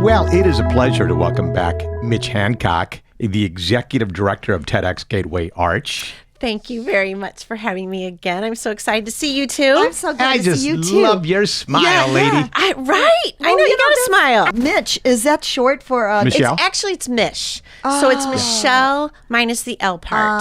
Well, it is a pleasure to welcome back Mitch Hancock, the Executive Director of TEDx Gateway Arch. Thank you very much for having me again. I'm so excited to see you too. I'm so glad to see you too. I just love your smile, lady. Right. I know you got to smile. Mitch, is that short for Michelle? It's Mish. So it's Michelle minus the L part.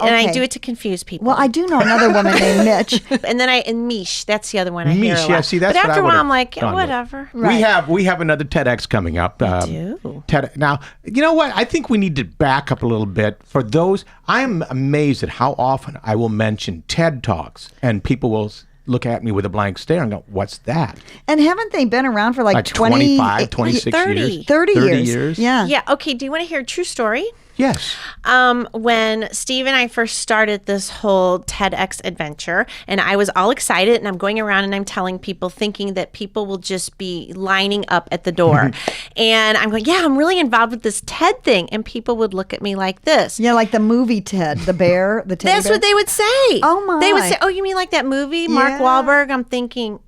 And I do it to confuse people. Well, I do know another woman named Mitch. And Mish, that's the other one I hear a lot. Yeah, see, that's but what after I a while, would've I'm like, gone with. whatever. Right. We have another TEDx coming up. do. Now, you know what? I think we need to back up a little bit. For those, I am amazed at how often I will mention TED Talks, and people will look at me with a blank stare and go, what's that? And haven't they been around for like 25, 26 30. years? 30 years. 30 years? Yeah. Yeah. Okay. Do you want to hear a true story? Yes. When Steve and I first started this whole TEDx adventure, and I was all excited, and I'm going around and I'm telling people, thinking that people will just be lining up at the door. And I'm going, yeah, I'm really involved with this TED thing. And people would look at me like this. Yeah, like the movie Ted, the bear, the teddy That's bear. what they would say. Oh, my. They would say, oh, you mean like that movie, Mark Yeah. Wahlberg? I'm thinking,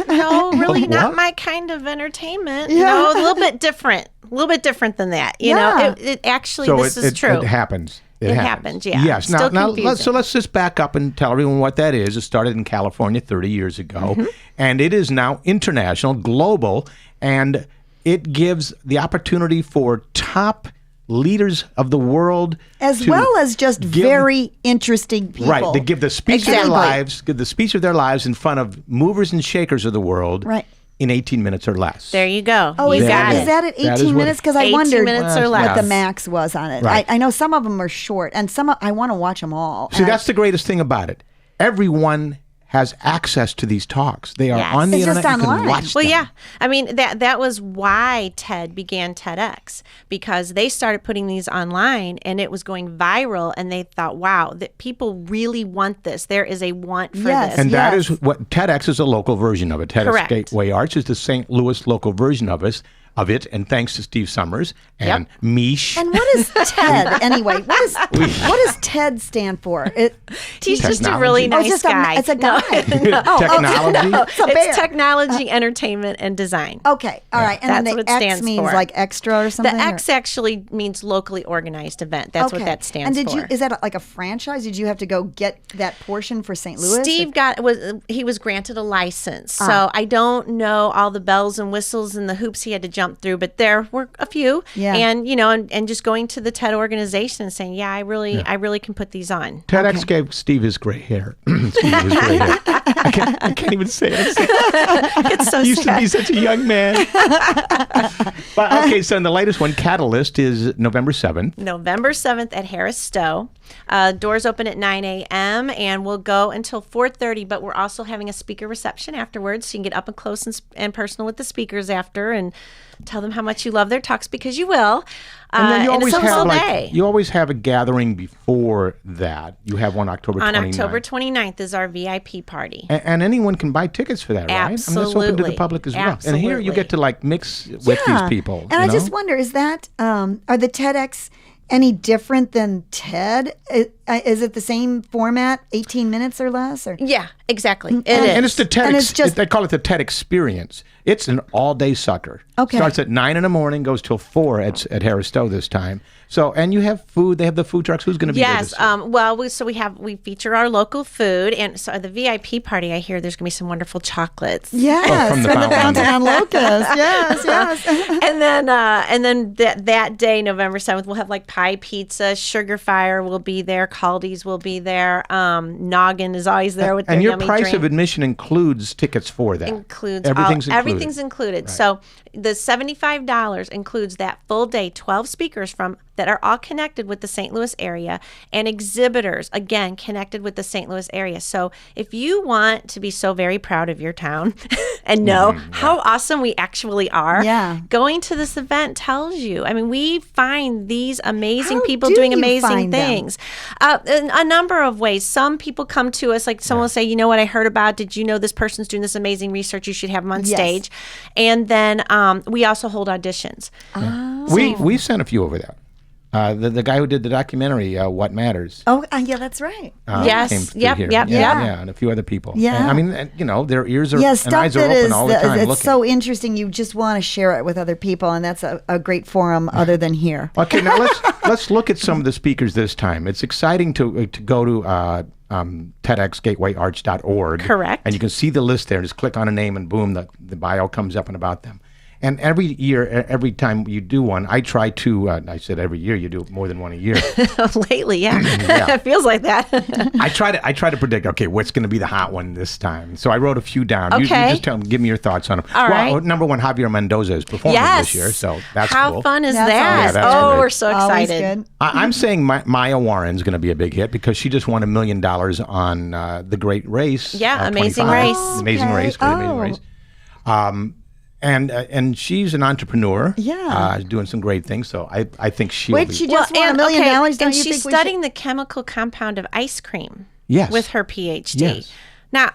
no, really not my kind of entertainment. Yeah. You know, a little bit different. A little bit different than that. You know, it actually, So this is true. It happens. It happens, yeah. Yes. Still Now confusing. let's just back up and tell everyone what that is. It started in California 30 years ago, and it is now international, global, and it gives the opportunity for top leaders of the world As to well as just very interesting people. Right, they give the speech of their Exactly. lives, in front of movers and shakers of the world, Right. in 18 minutes or less. There you go. Oh, you is got that, it. is that at That is 18 what- minutes? Because I 18 wondered minutes or what less. the max was on it. Right. I know some of them are short, and I want to watch them all. See, that's the greatest thing about it. Everyone has access to these talks. They are Yes. on the It's just internet. You online. can watch Well, them. yeah. I mean, that was why TED began TEDx, because they started putting these online and it was going viral, and they thought, wow, that people really want this. There is a want for Yes. this. And that is Yes. what TEDx is, a local version of it. TEDx Correct. Gateway Arch is the St. Louis local version of it. And thanks to Steve Summers and Mish. And what is TED anyway? What does TED stand for? He's just a Technology. really Oh, it's nice just guy. it's a guy. Technology. It's a bear. It's technology, entertainment, and design. Okay, all right. And That's then what the it X stands means for. like extra or The something? X actually means locally organized event. That's what that stands and for. is that like a franchise? Did you have to go get that portion for St. Louis? Steve was granted a license, so I don't know all the bells and whistles and the hoops he had to jump through, but there were a few. Yeah. And and just going to the TED organization and saying, I really can put these on. TEDx gave Steve his gray hair. Steve his gray hair. I can't even say it. It's so He used to sad. be such a young man. But okay, so in the latest one, Catalyst, is November 7th. November 7th at Harris Stowe. Doors open at 9 a.m. and we'll go until 4:30, but we're also having a speaker reception afterwards, so you can get up and close and personal with the speakers after and tell them how much you love their talks, because you will. And then you and always it's a have full day. you always have a gathering before that. You have one October 29th. On October 29th is our VIP party. And anyone can buy tickets for that, right? I mean, that's open to the Absolutely. public as well. And here you get to like mix with these people. And I just wonder, is that are the TEDx any different than TED? Is it the same format, 18 minutes or less? Or Yeah, exactly. It is. And it's the TED. And it's just- they call it the TED Experience. It's an all-day sucker. Okay. Starts at 9 in the morning, goes till 4 at Harris Stowe this time. So, and you have food. They have the food trucks. Who's going to be there? Yes. Well, we feature our local food, and so at the VIP party, I hear there's going to be some wonderful chocolates. yes, from the from the fountain. fountain on Locust. Yes. And then that day, November 7th, we'll have like pie pizza, Sugar Fire will be there, Caldi's will be there, Noggin is always there with their And your yummy price drink. of admission includes tickets for that. Everything's included. Right. So the $75 includes that full day, 12 speakers that are all connected with the St. Louis area, and exhibitors, again, connected with the St. Louis area. So if you want to be so very proud of your town and know how awesome we actually are, Yeah. going to this event tells you. I mean, we find these amazing How people do doing you amazing find them? things. In a number of ways. Some people come to us, like someone will say, you know what I heard about? Did you know this person's doing this amazing research? You should have them on Yes. stage. And then we also hold auditions. We sent a few over there. The guy who did the documentary, What Matters. Oh, yeah, that's right. Yes. Came through Yep, here. yep, yeah, yep. and a few other people. Yeah. And, I mean, their ears are and Stuff eyes are that open is all the time it's looking. so interesting. You just want to share it with other people, and that's a great forum other than here. Okay, now let's look at some of the speakers this time. It's exciting to go to TEDxGatewayArch.org. Correct. And you can see the list there. Just click on a name, and boom, the bio comes up and about them. And every year, every time you do one, I try to. I said every year you do more than one a year. Lately, yeah. It feels like that. I try to predict. Okay, what's going to be the hot one this time? So I wrote a few down. You Okay. just give me your thoughts on them. All right. Number one, Javier Mendoza is performing Yes. this year, so that's How cool. fun is That's that? always Yeah, that's great. We're so Always excited. good. I'm saying Maya Warren's going to be a big hit because she just won $1 million on The Great Race. Yeah, Amazing 25. Race. Amazing Okay. Race. Great Amazing Oh. Race. And she's an entrepreneur. Yeah. Doing some great things. So I think she Wait, will be. she just won $1 million. Don't and you she's think studying the chemical compound of ice cream Yes. with her PhD. Yes. Now,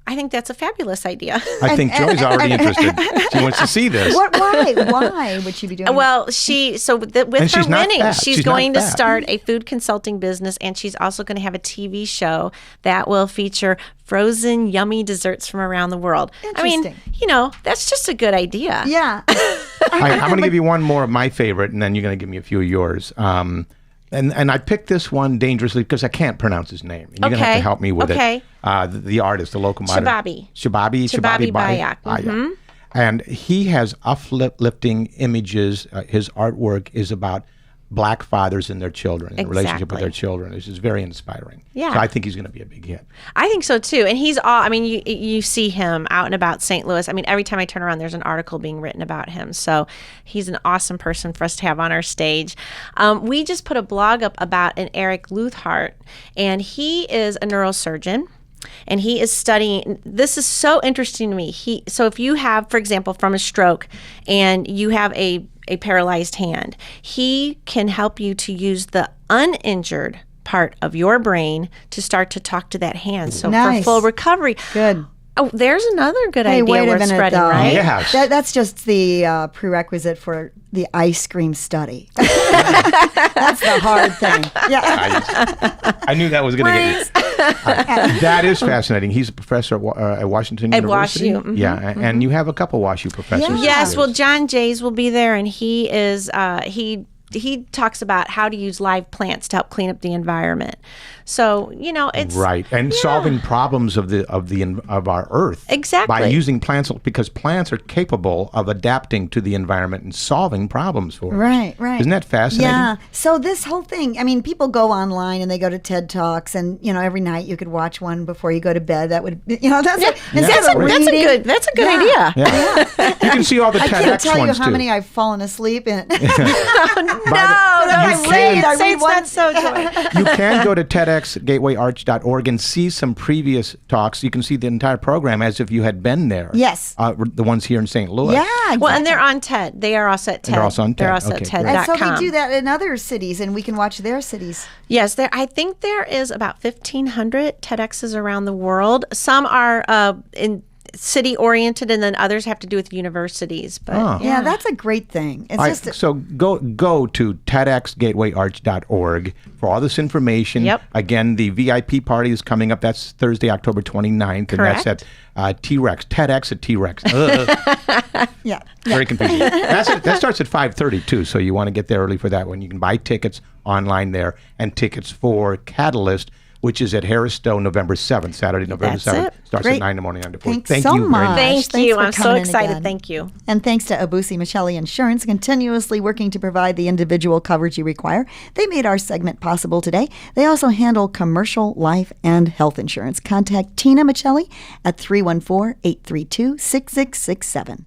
I think that's a fabulous idea. I think Joy's already interested. She wants to see this. Why would she be doing? Well, with And her she's not winning, fat. she's She's not going to fat. start a food consulting business, and she's also going to have a TV show that will feature frozen, yummy desserts from around the world. I mean, Interesting. that's just a good idea. Yeah. I'm going to give you one more of my favorite, and then you're going to give me a few of yours. And I picked this one dangerously because I can't pronounce his name. And you're going to have to help me with Okay. it. The artist, the local modern. Shababi Bayak. Bayak. And he has uplifting images. His artwork is about Black fathers and their children, and the relationship with their children. This is very inspiring. Yeah. So I think he's going to be a big hit. I think so too. And he's all, I mean, you see him out and about St. Louis. I mean, every time I turn around, there's an article being written about him. So he's an awesome person for us to have on our stage. We just put a blog up about an Eric Luthart, and he is a neurosurgeon. And he is studying, this is so interesting to me. So if you have, for example, from a stroke and you have a paralyzed hand, he can help you to use the uninjured part of your brain to start to talk to that hand. So Nice. for full recovery. Good. Oh, there's another good Hey, idea wait a we're minute, spreading, though. right? Yes. That's just the prerequisite for the ice cream study. That's the hard thing. Yeah. I knew that was going to get you. That is fascinating. He's a professor at Washington University. WashU, Yeah, and you have a couple WashU professors. Yeah. Yes, well, John Jays will be there, and he is he talks about how to use live plants to help clean up the environment. So it's Right, and solving problems of our Earth Exactly. by using plants, because plants are capable of adapting to the environment and solving problems for us. Right. Isn't that fascinating? Yeah. So this whole thing, I mean, people go online and they go to TED Talks, and every night you could watch one before you go to bed. That would, that's a good idea. Yeah. You can see all the I TEDx can't tell you ones how too. many I've fallen asleep in. Say it's one- not so, Joy. You can go to TEDxGatewayArch.org and see some previous talks. You can see the entire program as if you had been there. Yes. The ones here in St. Louis. Yeah. Exactly. Well, and they're on TED. They are also at TED. they're also on They're TED. also Okay, at great. And so TED.com. they do that in other cities, and we can watch their cities. Yes, I think there is about 1,500 TEDx's around the world. Some are in city oriented, and then others have to do with universities. But Yeah, that's a great thing. It's All right, just so go to TEDxGatewayArch.org for all this information. Yep. Again, the VIP party is coming up. That's Thursday, October 29th, and that's at T-Rex. TEDx at T-Rex. yeah. Very confusing. That starts at 5:30 too, so you want to get there early for that one. You can buy tickets online there, and tickets for Catalyst, which is at Harris-Stowe, November 7th, Saturday, November That's 7th. it. Starts Great. at 9 in the morning on the 4th. Thanks Thank so you very much. much. Thank Thanks you. for I'm so coming in excited. again. Thank you. And thanks to Abusi Michelli Insurance, continuously working to provide the individual coverage you require. They made our segment possible today. They also handle commercial, life, and health insurance. Contact Tina Michelli at 314-832-6667.